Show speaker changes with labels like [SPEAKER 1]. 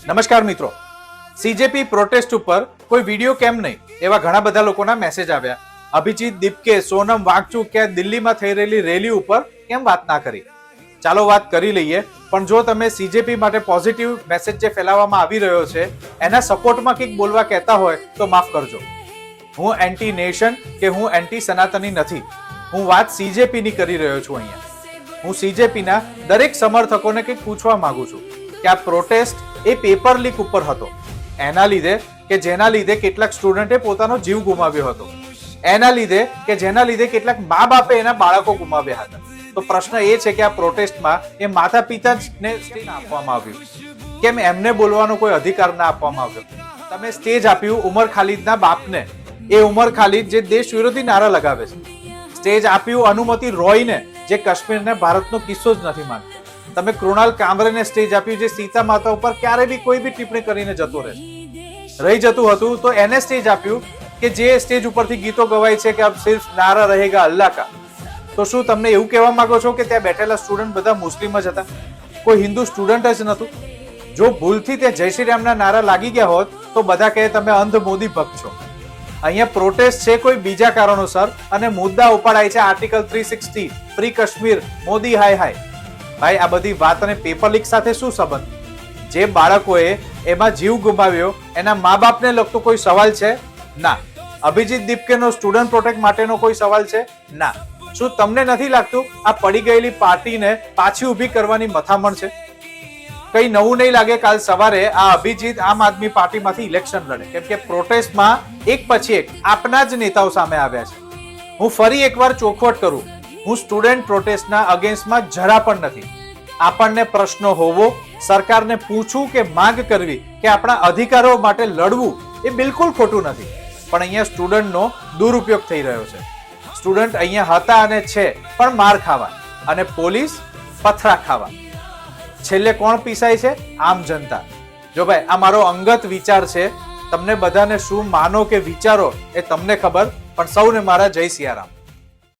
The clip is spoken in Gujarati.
[SPEAKER 1] નમસ્કાર મિત્રો, સીજેપી પ્રોટેસ્ટ ઉપર કોઈ વિડીયો કેમ નહીં એવા ઘણા બધા લોકોના મેસેજ આવ્યા. અભિજીત દીપકે, સોનમ વાંગચુકે દિલ્હીમાં થઈ રહેલી રેલી ઉપર કેમ વાત ના કરી? ચાલો વાત કરી લઈએ. પણ જો તમે સીજેપી માટે પોઝિટિવ મેસેજ જે ફેલાવવામાં આવી રહ્યો છે એના સપોર્ટમાં કંઈક બોલવા કહેતા હોય તો માફ કરજો. હું એન્ટી નેશન કે હું એન્ટી સનાતની નથી. હું વાત સીજેપી ની કરી રહ્યો છું. અહીંયા હું સીજેપીના દરેક સમર્થકોને કંઈક પૂછવા માંગુ છું કે આ પ્રોટેસ્ટ એ પેપર લીક ઉપર હતો, એના લીધે કે જેના લીધે કેટલાક સ્ટુડન્ટે પોતાનો જીવ ગુમાવ્યો હતો, એના લીધે કે જેના લીધે કેટલાક મા બાપે એના બાળકો ગુમાવ્યા હતા. તો પ્રશ્ન એ છે કે આ પ્રોટેસ્ટમાં એ માતા પિતાને સ્ટેજ આપવામાં આવ્યું, કેમ એમને બોલવાનો કોઈ અધિકાર ના આપવામાં આવ્યો? તમે સ્ટેજ આપ્યું ઉમર ખાલિદના બાપને, એ ઉમર ખાલિદ જે દેશ વિરોધી નારા લગાવે છે. સ્ટેજ આપ્યું અનુમતિ રોયને, જે કાશ્મીરને ભારતનો કિસ્સો જ નથી માનતો. તમે કૃણાલ કામરેને સ્ટેજ આપ્યું, જે સીતા માતા ઉપર ક્યારે બી કોઈ બી ટિપ્પણી કરીને જતો રહી જતું હતું, તો એને સ્ટેજ આપ્યું કે જે સ્ટેજ ઉપરથી ગીતો ગવાય છે કે અબ સિર્ફ નારા રહેગા અલ્લાહ કા. તો શું તમને એવું કહેવા માંગો છો કે ત્યાં બેઠેલા સ્ટુડન્ટ બધા મુસ્લિમ જ હતા, કોઈ હિન્દુ સ્ટુડન્ટ જ નતું? જો ભૂલથી તે જય શ્રી રામના નારા લાગી ગયા હોત તો બધા કહે તમે અંધ મોદી ભક્ત છો. અહીંયા પ્રોટેસ્ટ છે કોઈ બીજા કારણોસર અને મુદ્દા ઉપાડાય છે આર્ટિકલ 360, ફ્રી કાશ્મીર, મોદી હાય હાય. ભાઈ આ બધી વાત અને પેપર લીક સાથે શું સંબંધ? જે બાળકોએ એમાં જીવ ગુમાવ્યો એના મા બાપને લગતો કોઈ સવાલ છે? ના. અભિજીત દીપકેનો સ્ટુડન્ટ પ્રોટેક્ટ માટેનો કોઈ સવાલ છે? ના. શું તમને નથી લાગતું આ પડી ગયેલી પાર્ટીને પાછી ઊભી કરવાની મથામણ છે? કઈ નવું નહીં લાગે કાલ સવારે આ અભિજીત આમ આદમી પાર્ટીમાંથી ઇલેક્શન લડે, કેમ કે પ્રોટેસ્ટમાં એક પછી એક આપના જ નેતાઓ સામે આવ્યા છે. હું ફરી એકવાર ચોખવટ કરું, હું સ્ટુડન્ટ પ્રોટેસ્ટના અગેન્સ્ટમાં જરા પણ નથી. આપણને પ્રશ્નો હોવો, સરકારને પૂછવું કે માંગ કરવી કે આપણા અધિકારો માટે લડવું એ બિલકુલ ખોટું નથી. પણ અહીંયા સ્ટુડન્ટનો દુરુપયોગ થઈ રહ્યો છે. સ્ટુડન્ટ અહીંયા હતા અને છે પણ માર ખાવા અને પોલીસ પથરા ખાવા. છેલ્લે કોણ પીસાય છે? આમ જનતા. જો ભાઈ આ મારો અંગત વિચાર છે, તમને બધાને શું માનો કે વિચારો એ તમને ખબર, પણ સૌને મારા જય સિયારામ.